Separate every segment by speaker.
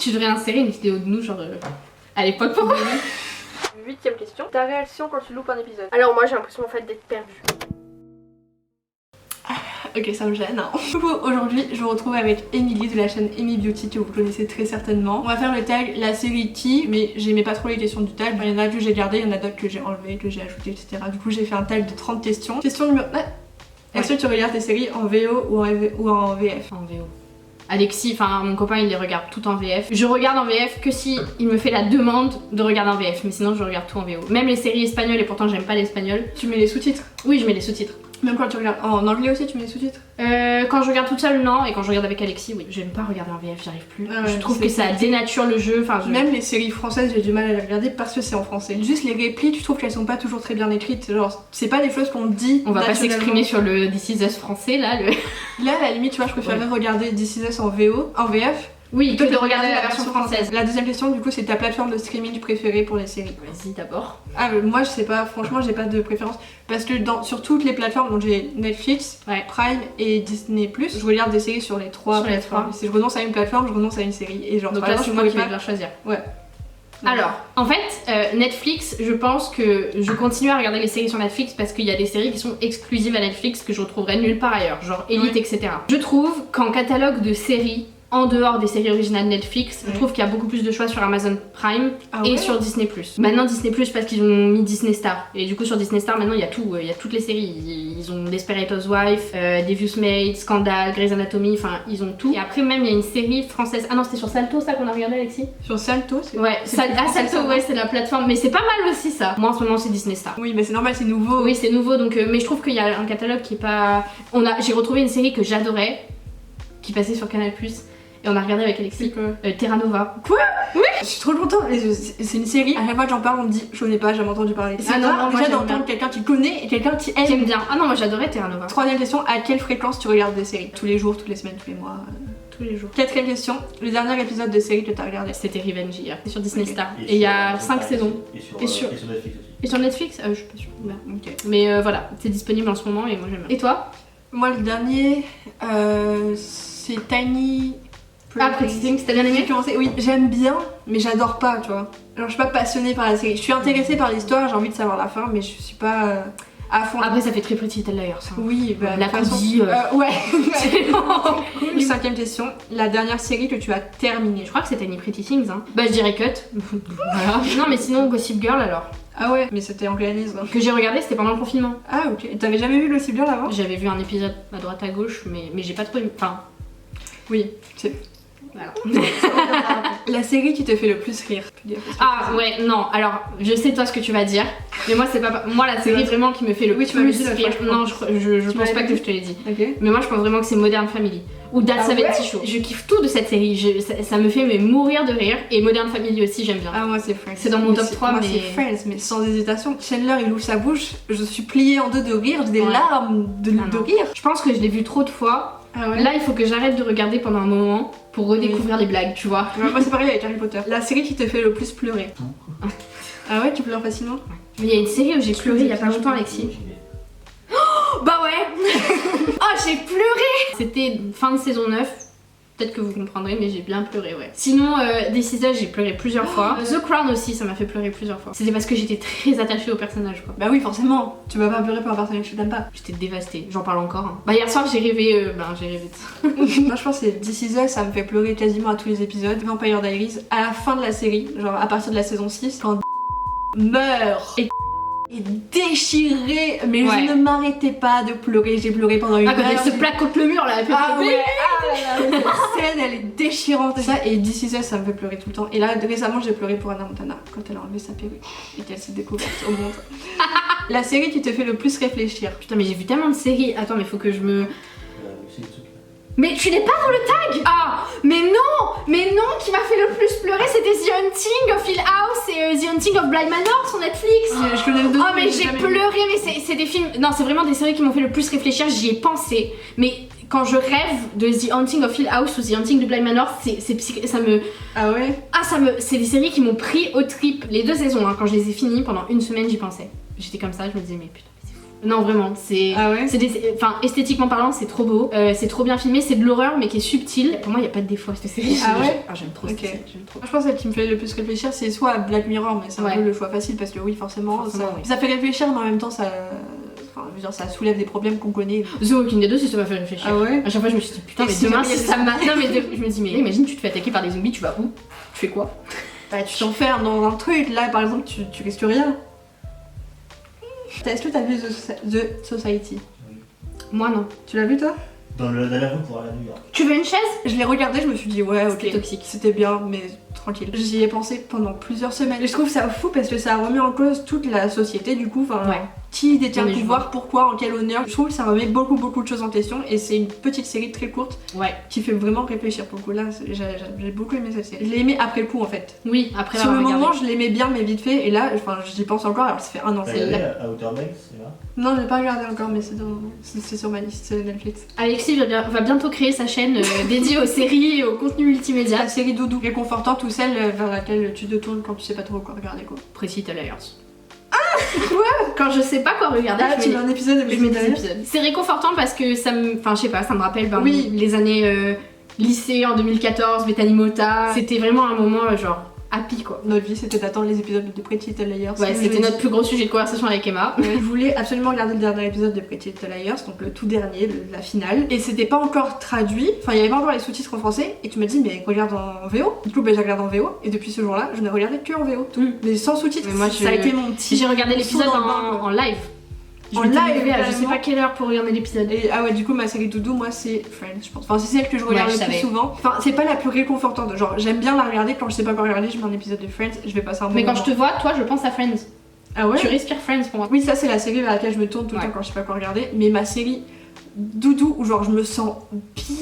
Speaker 1: Tu devrais insérer une vidéo de nous, genre à l'époque pour moi.
Speaker 2: 8ème question. Ta réaction quand tu loupes un épisode? Alors moi j'ai l'impression en fait d'être perdue.
Speaker 3: Ok, ça me gêne. Du coup, aujourd'hui, je me retrouve avec Emily de la chaîne Emy Beauty que vous connaissez très certainement. On va faire le tag la série T, mais j'aimais pas trop les questions du tag. Il y en a que j'ai gardé, il y en a d'autres que j'ai enlevé, que j'ai ajouté, etc. Du coup, j'ai fait un tag de 30 questions. Question numéro... Est-ce que tu regardes tes séries en VO ou en VF?
Speaker 1: En VO. Alexis, enfin mon copain, il les regarde tout en VF. Je regarde en VF que si il me fait la demande de regarder en VF, mais sinon je regarde tout en VO. Même les séries espagnoles, et pourtant j'aime pas l'espagnol.
Speaker 3: Tu mets les sous-titres?
Speaker 1: Oui, je mets les sous-titres.
Speaker 3: Même quand tu regardes en anglais aussi, tu mets les sous-titres?
Speaker 1: Quand je regarde toute seule, non, et quand je regarde avec Alexis, oui. J'aime pas regarder en VF, j'arrive plus.
Speaker 3: Ah ouais,
Speaker 1: je trouve que ça dénature le jeu. Enfin,
Speaker 3: Même les séries françaises, j'ai du mal à les regarder parce que c'est en français. Juste les répliques, je trouve qu'elles sont pas toujours très bien écrites. Genre, c'est pas des choses qu'on dit.
Speaker 1: On va pas s'exprimer sur le This Is Us français là.
Speaker 3: Là, à la limite, tu vois, je préférerais regarder This Is Us en VO, en VF.
Speaker 1: Oui, que de regarder la version française.
Speaker 3: La deuxième question, du coup, c'est ta plateforme de streaming préférée pour les séries.
Speaker 1: Vas-y d'abord.
Speaker 3: Ah, moi, je sais pas, franchement, j'ai pas de préférence. Parce que sur toutes les plateformes, donc j'ai Netflix, Prime et Disney+, je regarde des séries sur les trois plateformes. Si je renonce à une plateforme, je renonce à une série. Et genre,
Speaker 1: donc là, c'est moi qui vais devoir choisir.
Speaker 3: Ouais.
Speaker 1: Alors, en fait, Netflix, je pense que je continue à regarder les séries sur Netflix parce qu'il y a des séries qui sont exclusives à Netflix que je retrouverai nulle part ailleurs, genre Elite, etc. Je trouve qu'en catalogue de séries, en dehors des séries originales Netflix, je trouve qu'il y a beaucoup plus de choix sur Amazon Prime et sur Disney+. Maintenant Disney+, parce qu'ils ont mis Disney Star. Et du coup sur Disney Star maintenant il y a tout, il y a toutes les séries. Ils ont Desperate Housewives, Devious Maids, Scandal, Grey's Anatomy, enfin ils ont tout. Et après même il y a une série française, ah non c'était sur Salto ça qu'on a regardé Alexis?
Speaker 3: Sur Salto c'est...
Speaker 1: Ouais, Salto ouais c'est la plateforme, mais c'est pas mal aussi ça. Moi en ce moment c'est Disney Star.
Speaker 3: Oui mais c'est normal, c'est nouveau.
Speaker 1: Oui c'est nouveau donc, mais je trouve qu'il y a un catalogue qui est pas... J'ai retrouvé une série que j'adorais, qui passait sur Canal+. Et on a regardé avec Alexis Terra Nova.
Speaker 3: Quoi? Oui. Je suis trop contente. C'est une série. À chaque fois que j'en parle, on me dit je connais pas, j'ai jamais entendu parler.
Speaker 1: Ah non, moi
Speaker 3: déjà d'entendre quelqu'un qui connaît et quelqu'un qui aime.
Speaker 1: J'aime bien. Ah non, moi j'adorais Terra Nova.
Speaker 3: Troisième question, à quelle fréquence tu regardes des séries? Tous les jours, toutes les semaines, tous les mois? Tous les jours. Quatrième question, le dernier épisode de série que t'as regardé?
Speaker 1: C'était Revenge hier. C'est sur Disney Star. Et il y a 5 saisons.
Speaker 4: Et sur Netflix aussi.
Speaker 1: Et sur Netflix? Je suis pas sûre. Okay. Mais voilà, c'est disponible en ce moment et moi j'aime bien. Et toi?
Speaker 3: Moi le dernier, c'est Tiny.
Speaker 1: Pretty Things, t'as bien aimé?
Speaker 3: J'ai commencé, oui, j'aime bien, mais j'adore pas, tu vois. Genre, je suis pas passionnée par la série. Je suis intéressée par l'histoire, j'ai envie de savoir la fin, mais je suis pas à fond.
Speaker 1: Après, ça fait très Pretty Little Liars.
Speaker 3: Oui, bah,
Speaker 1: la cousine.
Speaker 3: Ouais.
Speaker 1: Cool.
Speaker 3: Cinquième question, la dernière série que tu as terminée?
Speaker 1: Je crois que c'était Tiny Pretty Things. Hein. Bah, je dirais Cut. Voilà. Non, mais sinon, Gossip Girl alors.
Speaker 3: Ah ouais, mais c'était en anglais.
Speaker 1: Que j'ai regardé, c'était pendant le confinement.
Speaker 3: Ah ok. Et t'avais jamais vu Gossip Girl avant?
Speaker 1: J'avais vu un épisode à droite à gauche, mais j'ai pas trop aimé. Enfin.
Speaker 3: Oui, c'est.
Speaker 1: Voilà.
Speaker 3: La série qui te fait le plus rire.
Speaker 1: Ah ouais, non, alors je sais toi ce que tu vas dire, mais moi c'est pas. Moi la série vraiment qui me fait le plus rire. Non, je pense pas que je te l'ai dit.
Speaker 3: Okay.
Speaker 1: Mais moi je pense vraiment que c'est Modern Family. Ou That's 70 Show. Je kiffe tout de cette série, ça me fait mourir de rire. Et Modern Family aussi j'aime bien.
Speaker 3: Ah moi c'est Friends.
Speaker 1: C'est dans mon top 3
Speaker 3: moi,
Speaker 1: mais...
Speaker 3: c'est Friends, mais sans hésitation. Chandler il ouvre sa bouche, je suis pliée en deux de rire, j'ai des larmes de rire.
Speaker 1: Je pense que je l'ai vu trop de fois.
Speaker 3: Ah ouais.
Speaker 1: Là il faut que j'arrête de regarder pendant un moment pour redécouvrir les blagues, tu vois.
Speaker 3: Ouais, moi c'est pareil avec Harry Potter. La série qui te fait le plus pleurer? Ah ouais, tu pleures facilement?
Speaker 1: Mais il y a une série où j'ai pleuré il y a pas longtemps Alexis. Oh, bah ouais. Oh j'ai pleuré. C'était fin de saison 9. Peut-être que vous comprendrez, mais j'ai bien pleuré, ouais. Sinon, This Is Us, j'ai pleuré plusieurs fois. The Crown aussi, ça m'a fait pleurer plusieurs fois. C'était parce que j'étais très attachée au personnage, quoi.
Speaker 3: Bah oui, forcément. Tu vas pas pleurer pour un personnage que tu t'aimes pas.
Speaker 1: J'étais dévastée, j'en parle encore. Hein. Bah hier soir, j'ai rêvé de ça.
Speaker 3: Moi, je pense que This Is Us, ça me fait pleurer quasiment à tous les épisodes. Vampire Diaries, à la fin de la série, genre à partir de la saison 6, quand et déchirée, mais je ne m'arrêtais pas de pleurer, j'ai pleuré pendant une heure.
Speaker 1: Quand elle se plaque contre le mur là, elle fait
Speaker 3: cette scène elle est déchirante. Ça et This Is Us ça me fait pleurer tout le temps. Et là récemment j'ai pleuré pour Hannah Montana quand elle a enlevé sa perruque et qu'elle s'est découverte au monde. La série qui te fait le plus réfléchir?
Speaker 1: Putain mais j'ai vu tellement de séries, attends mais faut que je me... Mais tu n'es pas dans le tag? Ah, mais non, qui m'a fait le plus pleurer c'était The Haunting of Hill House et The Haunting of Bly Manor sur Netflix.
Speaker 3: Je connais le deux.
Speaker 1: Oh mais j'ai pleuré, mais c'est des films, non c'est vraiment des séries qui m'ont fait le plus réfléchir, j'y ai pensé. Mais quand je rêve de The Haunting of Hill House ou The Haunting de Bly Manor, ça me...
Speaker 3: Ah ouais?
Speaker 1: Ah c'est des séries qui m'ont pris au trip. Les 2 saisons, hein, quand je les ai finies, pendant une semaine j'y pensais. J'étais comme ça, je me disais mais putain. Non, vraiment, c'est.
Speaker 3: Ah ouais?
Speaker 1: Enfin, esthétiquement parlant, c'est trop beau. C'est trop bien filmé, c'est de l'horreur, mais qui est subtil. Pour moi, il n'y a pas de défaut à cette série.
Speaker 3: Ah ouais?
Speaker 1: J'aime trop
Speaker 3: Ok.
Speaker 1: cette série, j'aime trop.
Speaker 3: Je pense que celle qui me fait le plus réfléchir, c'est soit Black Mirror, mais c'est un
Speaker 1: Ouais.
Speaker 3: peu le choix facile parce que oui, forcément,
Speaker 1: Forcément,
Speaker 3: ça,
Speaker 1: oui.
Speaker 3: ça fait réfléchir, mais en même temps, ça. Enfin, je veux dire, ça soulève des problèmes qu'on connaît.
Speaker 1: The Walking Dead aussi, ça m'a fait réfléchir.
Speaker 3: Ah ouais?
Speaker 1: À chaque fois, je me suis dit, putain,
Speaker 3: Et
Speaker 1: mais
Speaker 3: si
Speaker 1: demain,
Speaker 3: jamais
Speaker 1: si
Speaker 3: il y a
Speaker 1: ça m'a. Non, mais je me dis, mais imagine, tu te fais attaquer par des zombies, tu vas où? Tu fais quoi?
Speaker 3: Bah, tu t'enfermes dans un truc, là par exemple, tu risques rien. Est-ce que t'as vu The Society?
Speaker 1: Moi, non.
Speaker 3: Tu l'as vu toi?
Speaker 4: Dans la dernière fois pour aller à New York.
Speaker 1: Tu veux une chaise?
Speaker 3: Je l'ai regardé, je me suis dit ouais, ok,
Speaker 1: C'était toxique.
Speaker 3: c'était bien, mais tranquille. J'y ai pensé pendant plusieurs semaines. Et je trouve ça fou parce que ça remet en cause toute la société du coup. Enfin,
Speaker 1: Ouais.
Speaker 3: qui détient
Speaker 1: Non,
Speaker 3: le
Speaker 1: mais je
Speaker 3: pouvoir, pourquoi, en quel honneur. Je trouve que ça remet beaucoup de choses en question et c'est une petite série très courte
Speaker 1: Ouais.
Speaker 3: qui fait vraiment réfléchir pour le coup. Là, j'ai beaucoup aimé cette série. Je l'ai aimé après le coup en fait.
Speaker 1: Oui, après
Speaker 3: Sur le
Speaker 1: l'avoir
Speaker 3: moment,
Speaker 1: regardé.
Speaker 3: je l'aimais bien, mais vite fait. Et là, enfin, j'y pense encore. Alors, ça fait un an.
Speaker 4: T'as
Speaker 3: c'est
Speaker 4: regardé
Speaker 3: là.
Speaker 4: à Outer Banks, c'est là?
Speaker 3: Non, j'ai pas regardé encore, mais c'est sur ma liste, c'est Netflix.
Speaker 1: Alexis va bientôt créer sa chaîne dédiée aux séries et au contenu multimédia.
Speaker 3: La série doudou, réconfortante ou celle vers laquelle tu te tournes quand tu sais pas trop quoi regarder quoi.
Speaker 1: Pretty Little Liars. Quand je sais pas quoi regarder,
Speaker 3: Ah,
Speaker 1: je
Speaker 3: tu
Speaker 1: mets
Speaker 3: mets un épisode de
Speaker 1: je mets des
Speaker 3: Pretty
Speaker 1: épisodes. C'est réconfortant parce que ça me. Enfin, je sais pas, ça me rappelle
Speaker 3: Oui.
Speaker 1: les années lycée en 2014, Bethany Mota. C'était vraiment un moment genre happy quoi.
Speaker 3: Notre vie, c'était d'attendre les épisodes de Pretty Little Liars.
Speaker 1: Ouais, c'était notre plus gros sujet de conversation avec Emma.
Speaker 3: Je voulais absolument regarder le dernier épisode de Pretty Little Liars, donc le tout dernier, la finale. Et c'était pas encore traduit, enfin il y avait pas encore les sous-titres en français. Et tu m'as dit, mais regarde en VO. Du coup, j'ai regardé en VO. Et depuis ce jour-là, je n'ai regardé que en VO. Tout. Mais sans sous-titres.
Speaker 1: Mais moi,
Speaker 3: ça a été mon petit.
Speaker 1: J'ai regardé l'épisode
Speaker 3: saut dans le bain, quoi.
Speaker 1: en live. Je
Speaker 3: En
Speaker 1: m'étais
Speaker 3: live,
Speaker 1: levée à je sais
Speaker 3: carrément.
Speaker 1: pas quelle heure pour regarder l'épisode.
Speaker 3: Et, ah ouais, du coup, ma série doudou, moi, c'est Friends, je pense. Enfin, c'est celle que je regarde
Speaker 1: Ouais, je
Speaker 3: le plus
Speaker 1: savais.
Speaker 3: souvent. Enfin, c'est pas la plus réconfortante. Genre, j'aime bien la regarder quand je sais pas quoi regarder, je mets un épisode de Friends, je vais passer un bon
Speaker 1: Mais quand
Speaker 3: moment.
Speaker 1: je te vois, toi, je pense à Friends.
Speaker 3: Ah ouais?
Speaker 1: Tu respires Friends pour moi.
Speaker 3: Oui, ça, c'est la série vers laquelle je me tourne tout le
Speaker 1: Ouais.
Speaker 3: temps quand je sais pas quoi regarder. Mais ma série doudou, où genre je me sens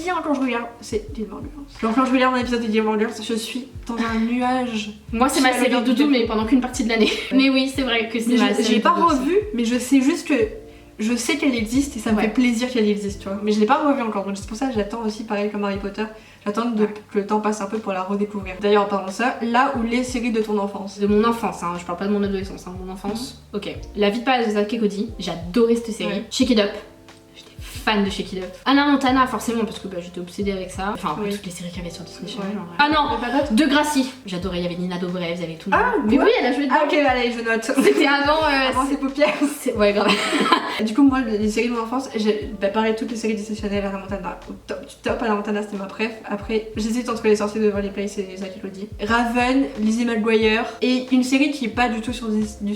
Speaker 3: bien quand je regarde, c'est Gilmore Girls. Genre, quand je regarde un épisode de Gilmore Girls, je suis dans un nuage.
Speaker 1: Moi, c'est
Speaker 3: Je
Speaker 1: ma
Speaker 3: suis à
Speaker 1: série
Speaker 3: l'heure du
Speaker 1: doudou,
Speaker 3: café.
Speaker 1: mais pendant qu'une partie de l'année. Mais oui, c'est vrai que c'est
Speaker 3: Mais
Speaker 1: ma
Speaker 3: je
Speaker 1: série
Speaker 3: l'ai pas
Speaker 1: doudou aussi.
Speaker 3: revue, mais je sais juste que je sais qu'elle existe et ça me
Speaker 1: Ouais.
Speaker 3: fait plaisir qu'elle existe, tu vois. Mais je l'ai pas revue encore, donc c'est pour ça que j'attends aussi, pareil comme Harry Potter, j'attends que le temps passe un peu pour la redécouvrir. D'ailleurs, en parlant de ça, là où les séries de ton enfance.
Speaker 1: De mon enfance, hein, je parle pas de mon adolescence, hein, mon enfance. Ok. La vie de Palace de Zack et Cody, j'ai adoré cette série.
Speaker 3: Ouais.
Speaker 1: Shake It Up, j'étais fan de Shake It Up. Anna Montana, forcément, parce que bah, j'étais obsédée avec ça. Enfin,
Speaker 3: Oui.
Speaker 1: toutes les séries qu'il y avait sur Disney Channel.
Speaker 3: Ouais.
Speaker 1: en vrai. Ah non,
Speaker 3: T'as pas d'autres?
Speaker 1: De Gracie, j'adorais, il y avait Nina Dobrev, il y avait tout le
Speaker 3: Ah,
Speaker 1: monde. Mais
Speaker 3: quoi
Speaker 1: oui, elle a joué dedans.
Speaker 3: Ah ok, allez, je note.
Speaker 1: C'était avant.
Speaker 3: Avant ses paupières.
Speaker 1: Ouais, grave.
Speaker 3: Du coup, moi, les séries de mon enfance, pareil, toutes les séries Disney Channel, Anna Montana, au top du top. Anna Montana, c'était ma préf. Après, j'hésite entre Les Sorciers de Waverly Place et Zack et Cody. Raven, Lizzie McGuire, et une série qui est pas du tout sur Disney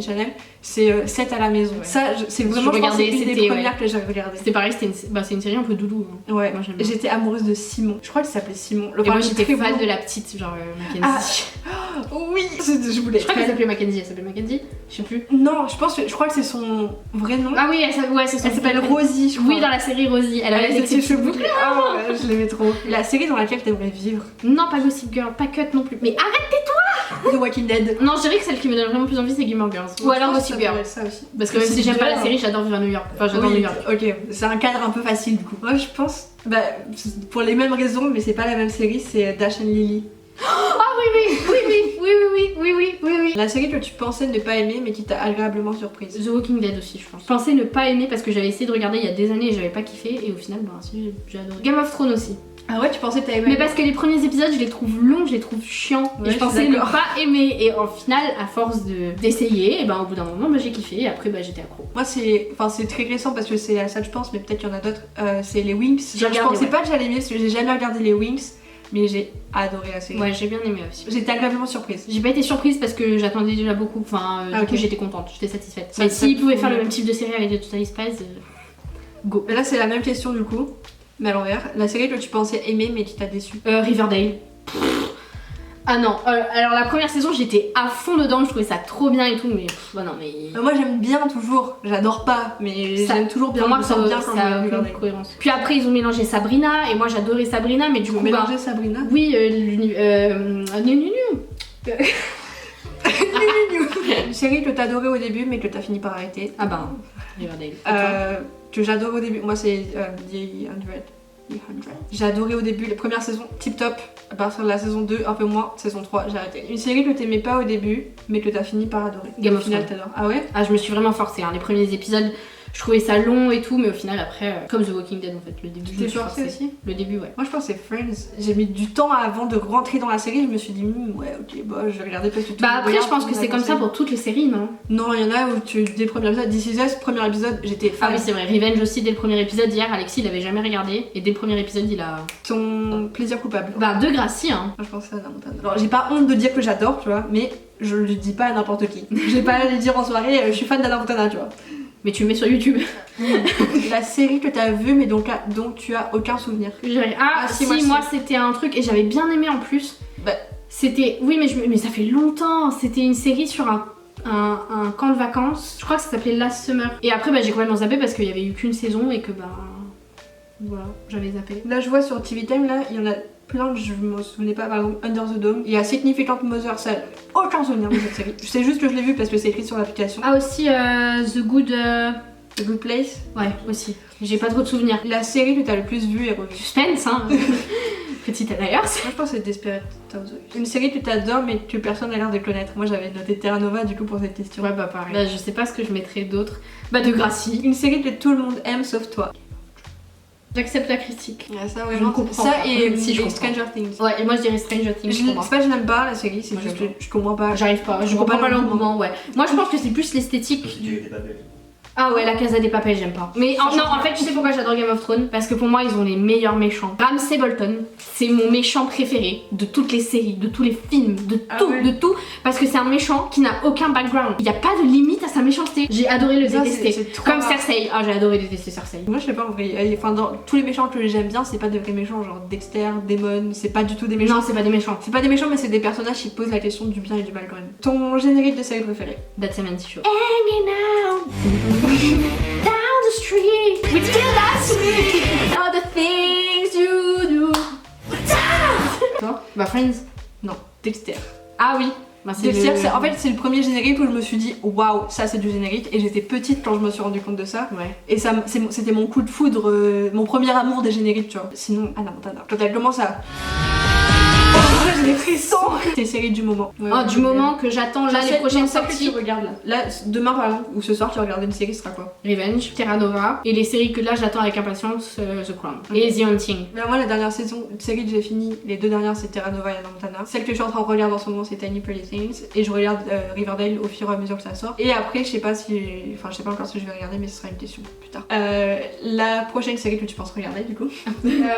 Speaker 3: Channel, c'est 7 à la maison.
Speaker 1: Ouais.
Speaker 3: Ça, c'est vraiment, je pense,
Speaker 1: regardais,
Speaker 3: c'est une des
Speaker 1: c'était,
Speaker 3: premières que j'ai regardées.
Speaker 1: C'était pareil, c'est une série un peu doudou. Hein.
Speaker 3: Ouais,
Speaker 1: Moi, j'aime bien.
Speaker 3: j'étais amoureuse de Simon. Je crois qu'il s'appelait Simon.
Speaker 1: Et moi, j'étais
Speaker 3: très
Speaker 1: fan
Speaker 3: beau.
Speaker 1: de la petite, genre Mackenzie.
Speaker 3: Oui, je voulais.
Speaker 1: Je crois qu'elle s'appelait Mackenzie, elle s'appelait Mackenzie. Je sais plus.
Speaker 3: Non, je crois que c'est son vrai nom.
Speaker 1: Ah oui, c'est son
Speaker 3: Elle s'appelle
Speaker 1: prénom.
Speaker 3: Rosie, je crois.
Speaker 1: Oui, dans la série Rosie. Elle avait
Speaker 3: avec ses cheveux
Speaker 1: boucles.
Speaker 3: bouclés. Ah ouais, je l'aimais trop. La série dans laquelle t'aimerais vivre.
Speaker 1: Non, pas Gossip Girl, pas Cut non plus. Mais arrête.
Speaker 3: The Walking Dead.
Speaker 1: Non, je dirais que celle qui me donne vraiment plus envie, c'est Gilmore Girls. Ou alors Gossip Girl.
Speaker 3: Ça aussi.
Speaker 1: Parce que même si j'aime pas la série, j'adore vivre à New York. Enfin, j'adore New
Speaker 3: Oui,
Speaker 1: York.
Speaker 3: ok, c'est un cadre un peu facile du coup. Moi je pense, bah, pour les mêmes raisons, mais c'est pas la même série, c'est Dash and Lily.
Speaker 1: Oui.
Speaker 3: La série que tu pensais ne pas aimer mais qui t'a agréablement surprise.
Speaker 1: The Walking Dead aussi, je pense. Je pensais ne pas aimer parce que j'avais essayé de regarder il y a des années et j'avais pas kiffé. Et au final, bah, si, j'ai adoré. Game of Thrones aussi.
Speaker 3: Ah ouais, tu pensais que t'as aimé?
Speaker 1: Mais parce que les premiers épisodes, je les trouve longs, je les trouve chiants.
Speaker 3: Ouais,
Speaker 1: et
Speaker 3: je
Speaker 1: je
Speaker 3: suis
Speaker 1: pensais ne
Speaker 3: d'accord.
Speaker 1: pas aimer. Et au final, à force d'essayer, et ben au bout d'un moment, bah, j'ai kiffé. Et après, bah, j'étais accro.
Speaker 3: Moi c'est très récent parce que c'est à ça que je pense, mais peut-être qu'il y en a d'autres. C'est les Wings.
Speaker 1: J'ai
Speaker 3: Je
Speaker 1: regardé,
Speaker 3: pensais
Speaker 1: ouais.
Speaker 3: pas que j'allais aimer parce que j'ai jamais regardé les Wings, mais j'ai adoré la série.
Speaker 1: Ouais, j'ai bien aimé aussi.
Speaker 3: J'étais agréablement surprise.
Speaker 1: J'ai pas été surprise parce que j'attendais déjà beaucoup. Enfin,
Speaker 3: Ah,
Speaker 1: du coup,
Speaker 3: ok.
Speaker 1: j'étais contente, j'étais satisfaite.
Speaker 3: Ça-
Speaker 1: Mais
Speaker 3: ça
Speaker 1: s'ils
Speaker 3: te
Speaker 1: pouvaient
Speaker 3: fout,
Speaker 1: faire le
Speaker 3: ouais.
Speaker 1: même type de série avec The Totally Spies, go.
Speaker 3: Mais là c'est la même question du coup, mais à l'envers. La série que tu pensais aimer mais qui t'a déçu.
Speaker 1: Riverdale. Ah non, alors la première saison, j'étais à fond dedans, je trouvais ça trop bien et tout, mais bah non, mais.
Speaker 3: Moi j'aime bien toujours, j'adore pas, mais
Speaker 1: Ça-
Speaker 3: j'aime toujours bien.
Speaker 1: Pour moi,
Speaker 3: je me
Speaker 1: ça
Speaker 3: sens bien quand
Speaker 1: a
Speaker 3: je
Speaker 1: aucune
Speaker 3: regarde.
Speaker 1: cohérence. Puis après, ils ont mélangé Sabrina, et moi j'adorais Sabrina, mais du coup, bah,
Speaker 3: Mélanger Sabrina.
Speaker 1: oui,
Speaker 3: Une série que t'adorais au début mais que t'as fini par arrêter.
Speaker 1: Ah bah, Riverdale. Et toi
Speaker 3: Que j'adore au début, moi c'est The 100. The 100. J'ai adoré au début, les premières saisons, tip top. À partir de la saison 2, un peu moins, saison 3, j'ai arrêté. Une série que t'aimais pas au début, mais que t'as fini par adorer.
Speaker 1: Game
Speaker 3: Au
Speaker 1: of
Speaker 3: final,
Speaker 1: Thrones.
Speaker 3: t'adores. Ah ouais?
Speaker 1: Ah, je me suis vraiment forcée, hein. Les premiers épisodes, je trouvais ça long et tout, mais au final, après, comme The Walking Dead en fait, le début,
Speaker 3: Tu
Speaker 1: je me
Speaker 3: t'es
Speaker 1: suis
Speaker 3: forcée
Speaker 1: forcée.
Speaker 3: aussi?
Speaker 1: Le début, ouais.
Speaker 3: Moi je pense que c'est Friends. J'ai mis du temps avant de rentrer dans la série, je me suis dit ouais ok bah je vais regarder parce que tout le
Speaker 1: Bah
Speaker 3: monde
Speaker 1: après,
Speaker 3: regarde,
Speaker 1: je pense
Speaker 3: tout
Speaker 1: que
Speaker 3: le
Speaker 1: c'est
Speaker 3: monde
Speaker 1: comme ça
Speaker 3: conseille.
Speaker 1: pour toutes les séries, non?
Speaker 3: Non, il y en a où dès le premier épisode, This Is Us, premier épisode, j'étais
Speaker 1: Ah
Speaker 3: fan.
Speaker 1: oui, c'est vrai. Revenge aussi, dès le premier épisode, hier, Alexis, il avait jamais regardé. Et dès le premier épisode, il a...
Speaker 3: Ton plaisir coupable.
Speaker 1: Bah, de Gracie, hein.
Speaker 3: Moi, je pense que c'est Hannah Montana. Alors j'ai pas honte de dire que j'adore, tu vois, mais je le dis pas à n'importe qui. J'ai pas à lui dire en soirée, je suis fan d'Hannah Montana, tu vois.
Speaker 1: Mais tu le mets sur YouTube.
Speaker 3: La série que t'as vue mais dont tu as aucun souvenir.
Speaker 1: Ah, si, moi, c'était un truc, et j'avais bien aimé en plus.
Speaker 3: Bah.
Speaker 1: C'était... Oui, mais ça fait longtemps. C'était une série sur un camp de vacances. Je crois que ça s'appelait Last Summer. Et après, bah, j'ai complètement zappé parce qu'il y avait eu qu'une saison et que, bah... Voilà, j'avais zappé.
Speaker 3: Là je vois sur TV Time, là, il y en a plein que je me souvenais pas, par exemple Under the Dome. Il y a Significant Mother, ça aucun souvenir de cette série. Je sais juste que je l'ai vue parce que c'est écrit sur l'application.
Speaker 1: Ah, aussi, The
Speaker 3: The Good Place.
Speaker 1: Ouais, aussi. J'ai pas trop de souvenirs.
Speaker 3: La série que t'as le plus vue et revue.
Speaker 1: Suspense, hein. Petite d'ailleurs.
Speaker 3: Moi je pense que c'est Desperate Housewives. Une série que t'adores mais que personne n'a l'air de connaître. Moi j'avais noté Terra Nova du coup pour cette question.
Speaker 1: Ouais, bah pareil. Bah, je sais pas ce que je mettrais d'autre. Bah, de Gracie.
Speaker 3: Une série que tout le monde aime sauf toi.
Speaker 1: J'accepte la critique.
Speaker 3: Ouais, ça
Speaker 1: Je ne comprends
Speaker 3: ça
Speaker 1: pas.
Speaker 3: et,
Speaker 1: Si, je
Speaker 3: et
Speaker 1: comprends.
Speaker 3: Stranger Things.
Speaker 1: Ouais, et moi je dirais Stranger Things.
Speaker 3: C'est pas que je n'aime pas la série, c'est
Speaker 1: Moi,
Speaker 3: juste que
Speaker 1: j'aime
Speaker 3: je comprends pas.
Speaker 1: J'arrive pas, je comprends pas l'engouement, ouais. Moi je pense que c'est plus l'esthétique.
Speaker 4: Si tu étais pas belle.
Speaker 1: Ah ouais, la Casa des Papel, j'aime pas. Mais non, en fait, tu sais pourquoi j'adore Game of Thrones? Parce que pour moi, ils ont les meilleurs méchants. Ramsay Bolton, c'est mon méchant préféré de toutes les séries, de tous les films, de tout,
Speaker 3: ouais.
Speaker 1: de tout. Parce que c'est un méchant qui n'a aucun background. Il y a pas de limite à sa méchanceté. J'ai adoré le
Speaker 3: Ça,
Speaker 1: détester.
Speaker 3: c'est trop
Speaker 1: Comme
Speaker 3: rare.
Speaker 1: Cersei. Ah, j'ai adoré détester Cersei.
Speaker 3: Moi je sais pas en vrai, enfin dans tous les méchants que j'aime bien, c'est pas des vrais méchants, genre Dexter, Demon, c'est pas du tout des méchants.
Speaker 1: Non, c'est pas des méchants.
Speaker 3: C'est pas des méchants mais c'est des personnages qui posent la question du bien et du mal quand même. Ton générique de série préférée?
Speaker 1: That's 70 Show. Hanging out down the street with you last week. All the things you do. Toi? Bah Friends.
Speaker 3: Non, Dexter.
Speaker 1: Ah oui. Bah,
Speaker 3: Dexter,
Speaker 1: le-
Speaker 3: en fait c'est le premier générique où je me suis dit waouh, ça c'est du générique et j'étais petite quand je me suis rendu compte de ça.
Speaker 1: Ouais.
Speaker 3: Et ça, c'était mon coup de foudre, mon premier amour des génériques, tu vois. Sinon, Hannah Montana. Quand elle commence à... Oh, j'ai des frissons. Tes séries du moment. Ouais,
Speaker 1: Oh,
Speaker 3: ouais,
Speaker 1: du
Speaker 3: ouais.
Speaker 1: moment que j'attends là les prochaines
Speaker 3: celles que
Speaker 1: sorties.
Speaker 3: tu regardes là. Là, demain par exemple, ou ce soir tu regardes une série, ce sera quoi?
Speaker 1: Revenge, Terra Nova. Et les séries que là j'attends avec impatience, The Crown. Et The Hunting.
Speaker 3: Mais moi, la dernière saison de série que j'ai fini, les deux dernières c'est Terra Nova et Hannah Montana. Celle que je suis en train de regarder en ce moment c'est Tiny Pretty Things. Et je regarde Riverdale au fur et à mesure que ça sort. Et après, je sais pas si. Enfin, je sais pas encore si je vais regarder, mais ce sera une question plus tard. La prochaine série que tu penses regarder du coup?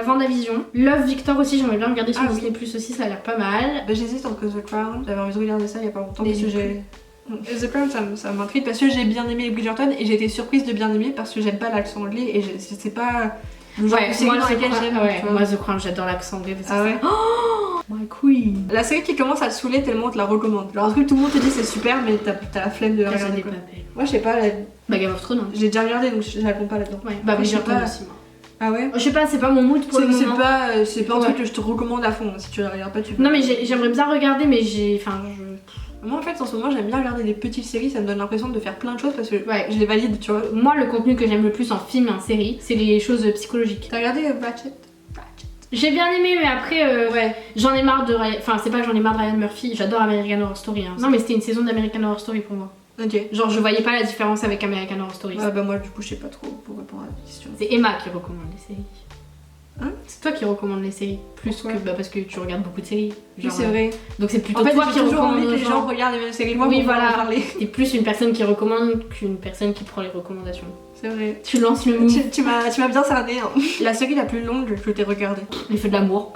Speaker 1: Vendavision. Love Victor aussi, j'aimerais bien regarder sur
Speaker 3: Ah oui.
Speaker 1: Disney Plus aussi, ça a l'air pas mal.
Speaker 3: Bah, j'hésite entre The Crown, j'avais envie de regarder ça il y a pas longtemps
Speaker 1: Et
Speaker 3: parce que j'ai. The Crown ça m'intrigue parce que j'ai bien aimé Bridgerton et j'ai été surprise de bien aimer parce que j'aime pas l'accent anglais et c'est pas le genre de série
Speaker 1: moi,
Speaker 3: dans
Speaker 1: The
Speaker 3: laquelle
Speaker 1: Crown,
Speaker 3: j'aime.
Speaker 1: ouais,
Speaker 3: tu vois.
Speaker 1: moi The Crown, j'adore l'accent anglais. parce que
Speaker 3: Ah ouais?
Speaker 1: My queen.
Speaker 3: La série qui commence à te saouler tellement on te la recommande. Alors est-ce que tout le monde te dit c'est super mais t'as la flemme de la
Speaker 1: Casa
Speaker 3: regarder
Speaker 1: des
Speaker 3: quoi.
Speaker 1: Papel.
Speaker 3: Moi je sais pas,
Speaker 1: Bah Game of Thrones. Hein.
Speaker 3: j'ai déjà regardé donc je la compte pas là-dedans.
Speaker 1: Ouais. Bah
Speaker 3: Je sais
Speaker 1: Bridgerton
Speaker 3: pas.
Speaker 1: aussi, moi.
Speaker 3: Ah ouais?
Speaker 1: Je sais pas, c'est pas mon mood pour le
Speaker 3: C'est
Speaker 1: moment.
Speaker 3: pas un truc
Speaker 1: Ouais.
Speaker 3: que je te recommande à fond. Si tu la regardes pas, tu
Speaker 1: Non mais j'aimerais bien regarder, mais
Speaker 3: Moi en fait en ce moment j'aime bien regarder des petites séries, ça me donne l'impression de faire plein de choses parce que
Speaker 1: Ouais.
Speaker 3: je les valide, tu vois.
Speaker 1: moi le contenu que j'aime le plus en film et en série, c'est les choses psychologiques.
Speaker 3: T'as regardé Ratchet?
Speaker 1: J'ai bien aimé, mais après
Speaker 3: Ouais.
Speaker 1: j'en ai marre de Ryan... Enfin c'est pas que j'en ai marre de Ryan Murphy, j'adore American Horror Story. Hein. Non mais c'était une saison d'American Horror Story pour moi.
Speaker 3: Ok.
Speaker 1: Genre je voyais pas la différence avec American Horror Story.
Speaker 3: Ouais, bah moi du coup je sais pas trop pour répondre à la question.
Speaker 1: C'est Emma qui recommande les séries.
Speaker 3: Hein?
Speaker 1: C'est toi qui recommande les séries. Plus
Speaker 3: Pourquoi?
Speaker 1: que... Bah parce que tu regardes beaucoup de séries.
Speaker 3: Oui,
Speaker 1: Genre,
Speaker 3: c'est vrai.
Speaker 1: Donc c'est plutôt
Speaker 3: En fait,
Speaker 1: toi qui
Speaker 3: j'ai toujours
Speaker 1: recommande
Speaker 3: envie que
Speaker 1: aux
Speaker 3: les gens
Speaker 1: gens.
Speaker 3: regardent les mêmes séries que moi
Speaker 1: Oui,
Speaker 3: pour pouvoir
Speaker 1: voilà.
Speaker 3: en parler.
Speaker 1: T'es plus une personne qui recommande qu'une personne qui prend les recommandations.
Speaker 3: C'est vrai.
Speaker 1: Tu lances le mot.
Speaker 3: Tu m'as bien cerné. Hein. La série la plus longue que t'aies regardée.
Speaker 1: Les feux de l'amour.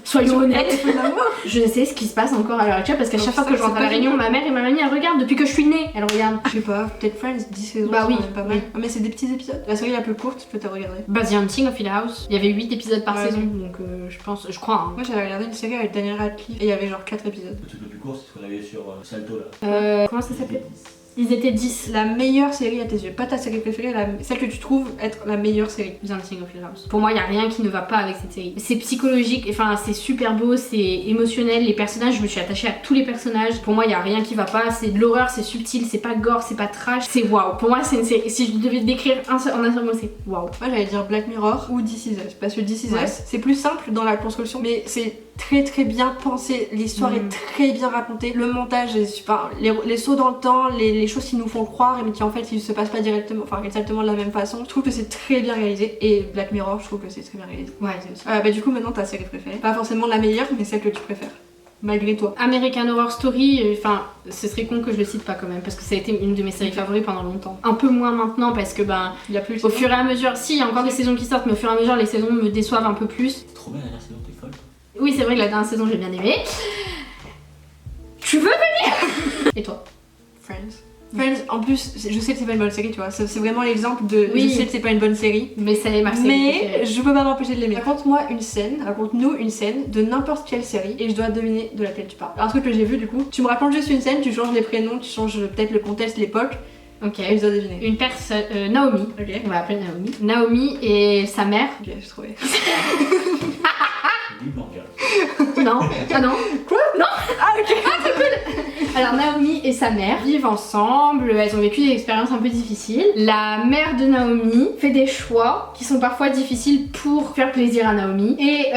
Speaker 1: Soyons honnêtes.
Speaker 3: Elle, l'amour.
Speaker 1: Je sais ce qui se passe encore à l'heure actuelle parce qu'à
Speaker 3: Donc
Speaker 1: chaque fois
Speaker 3: ça,
Speaker 1: que je rentre
Speaker 3: c'est
Speaker 1: à la
Speaker 3: pas
Speaker 1: réunion,
Speaker 3: du tout.
Speaker 1: ma mère et ma mamie elles regardent depuis que je suis née. Elles regardent.
Speaker 3: Je sais pas, peut-être Friends, 10 saisons.
Speaker 1: Bah
Speaker 3: c'est
Speaker 1: oui,
Speaker 3: quand même pas mal.
Speaker 1: oui.
Speaker 3: Ah, mais c'est des petits épisodes. La série la plus courte que t'as regardée.
Speaker 1: Bah The Hunting of Hill House. Il y avait 8 épisodes par
Speaker 3: Ouais.
Speaker 1: saison donc je crois. Hein.
Speaker 3: Moi j'avais regardé une série avec Daniel Radcliffe et il y avait genre 4 épisodes.
Speaker 4: Le truc le plus court, c'est ce qu'on avait sur Salto là.
Speaker 1: Comment ça s'appelait Ils étaient 10.
Speaker 3: La meilleure série à tes yeux, pas ta série préférée, celle que tu trouves être la meilleure série.
Speaker 1: The Hunting of Hill House. Pour moi, il y a rien qui ne va pas avec cette série. C'est psychologique, enfin c'est super beau, c'est émotionnel. Les personnages, je me suis attachée à tous les personnages. Pour moi, il y a rien qui va pas. C'est de l'horreur, c'est subtil, c'est pas gore, c'est pas trash. C'est waouh. Pour moi, c'est une série. Si je devais décrire en un seul mot, c'est waouh.
Speaker 3: Moi, j'allais dire Black Mirror ou This Is Us, parce que This Is
Speaker 1: Ouais.
Speaker 3: Us, c'est plus simple dans la construction, mais c'est très bien pensé, l'histoire est très bien racontée, le montage est super, les sauts dans le temps, les choses qui nous font croire mais qui en fait ils se passent pas directement, enfin exactement de la même façon. Je trouve que c'est très bien réalisé et Black Mirror, je trouve que c'est très bien réalisé.
Speaker 1: Ouais, c'est aussi.
Speaker 3: Bah du coup maintenant ta série préférée, pas forcément la meilleure mais celle que tu préfères. Malgré toi.
Speaker 1: American Horror Story, enfin, ce serait con que je le cite pas quand même, parce que ça a été une de mes séries favorites pendant longtemps. Un peu moins maintenant, parce que ben,
Speaker 3: Il y a plus
Speaker 1: au fur et à mesure, si, il y a encore des saisons qui sortent, mais au fur et à mesure, les saisons me déçoivent un peu plus.
Speaker 4: Trop bien la dernière saison, t'es folle.
Speaker 1: Oui, c'est vrai que la dernière saison, j'ai bien aimé. Tu veux venir? Et toi?
Speaker 3: Friends. Friends, en plus, je sais que c'est pas une bonne série, tu vois. C'est vraiment l'exemple de.
Speaker 1: Oui.
Speaker 3: Je sais que c'est pas une bonne série.
Speaker 1: Mais ça est ma série
Speaker 3: Mais
Speaker 1: préférée.
Speaker 3: je peux pas m'empêcher de l'aimer. Raconte-moi une scène, raconte-nous une scène de n'importe quelle série et je dois deviner de laquelle tu parles. Alors, un truc que j'ai vu du coup, tu me racontes juste une scène, tu changes les prénoms, tu changes peut-être le contexte, l'époque
Speaker 1: Ok.
Speaker 3: et je dois deviner.
Speaker 1: Une personne, Naomi.
Speaker 3: Ok.
Speaker 1: On va appeler Naomi. Naomi et sa mère.
Speaker 3: Ok, j'ai trouvé.
Speaker 4: Lui, manga.
Speaker 1: Non. Ah non.
Speaker 3: Quoi?
Speaker 1: Non.
Speaker 3: Ah, ok.
Speaker 1: Alors Naomi et sa mère vivent ensemble, elles ont vécu des expériences un peu difficiles. La mère de Naomi fait des choix qui sont parfois difficiles pour faire plaisir à Naomi. Et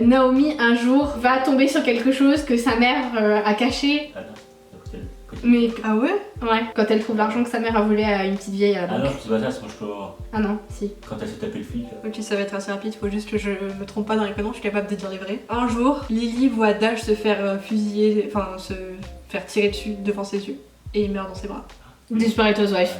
Speaker 1: Naomi un jour va tomber sur quelque chose que sa mère a caché.
Speaker 4: Ah non,
Speaker 1: Mais
Speaker 3: Ah ouais?
Speaker 1: ouais, quand elle trouve l'argent que sa mère a volé à une petite vieille à la
Speaker 4: ah
Speaker 1: banque.
Speaker 4: non, c'est pas ça, c'est moi je peux voir.
Speaker 1: Ah non, si.
Speaker 4: Quand elle s'est tapé le flic.
Speaker 3: Ok, ça va être assez rapide, faut juste que je me trompe pas dans les prénoms, je suis capable de dire les vrais. Un jour, Lily voit Dash se faire fusiller, enfin se faire tirer dessus devant ses yeux et il meurt dans ses bras.
Speaker 1: Desperate Housewives.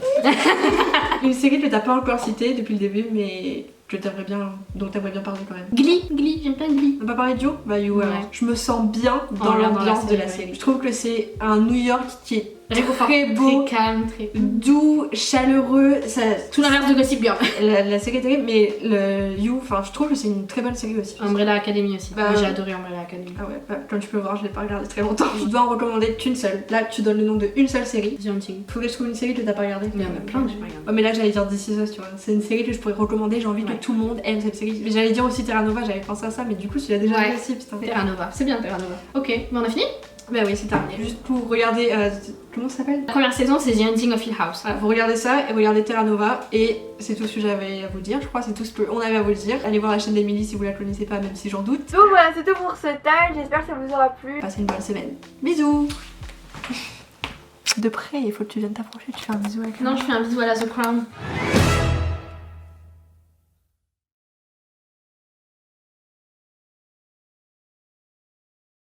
Speaker 3: Une série que t'as pas encore citée depuis le début, mais que t'aimerais bien, dont t'aimerais bien parler quand même.
Speaker 1: Glee, j'aime pas Glee.
Speaker 3: On va pas parler de You? Bah You,
Speaker 1: Ouais.
Speaker 3: alors. Je me sens bien dans
Speaker 1: regardant
Speaker 3: l'ambiance
Speaker 1: la
Speaker 3: de la
Speaker 1: série,
Speaker 3: série. Je trouve que c'est un New York qui est
Speaker 1: Réconfortant,
Speaker 3: très beau,
Speaker 1: très calme, très...
Speaker 3: doux, chaleureux. Ça,
Speaker 1: Tout l'inverse de Gossip Girl.
Speaker 3: la série est terrible, mais le You, enfin je trouve que c'est une très bonne série aussi.
Speaker 1: Umbrella Academy aussi.
Speaker 3: Bah,
Speaker 1: Moi, j'ai adoré Umbrella Academy.
Speaker 3: Ah ouais, bah, comme tu peux voir, je l'ai pas regardé très longtemps. Je dois en recommander qu'une seule. Là, tu donnes le nom d'une seule série.
Speaker 1: The Hunting.
Speaker 3: Faudrait que je trouve une série que t'as pas regardée.
Speaker 1: Il y en a plein que j'ai pas regardé.
Speaker 3: Ouais, mais là, j'allais dire This Is Us, tu vois. C'est une série que je pourrais recommander. J'ai envie
Speaker 1: Ouais.
Speaker 3: que tout le monde aime cette série. Mais j'allais dire aussi Terra Nova, j'avais pensé à ça, mais du coup, tu l'as déjà
Speaker 1: Ouais.
Speaker 3: dit aussi, putain.
Speaker 1: Terra Nova, c'est bien Terra Nova. Ok, mais on a fini?
Speaker 3: Bah oui, c'est terminé. Juste pour regarder. Comment ça s'appelle?
Speaker 1: La première saison, c'est The Hunting of Hill House.
Speaker 3: Voilà, vous regardez ça et regardez Terra Nova et c'est tout ce que j'avais à vous dire, je crois, c'est tout ce qu'on avait à vous dire. Allez voir la chaîne d'Emily si vous la connaissez pas, même si j'en doute.
Speaker 2: Donc voilà, c'est tout pour ce tag, j'espère que ça vous aura plu.
Speaker 3: Passez une bonne semaine. Bisous. De près, il faut que tu viennes t'approcher, tu fais un bisou avec
Speaker 1: Non, je fais un bisou à la The Crown.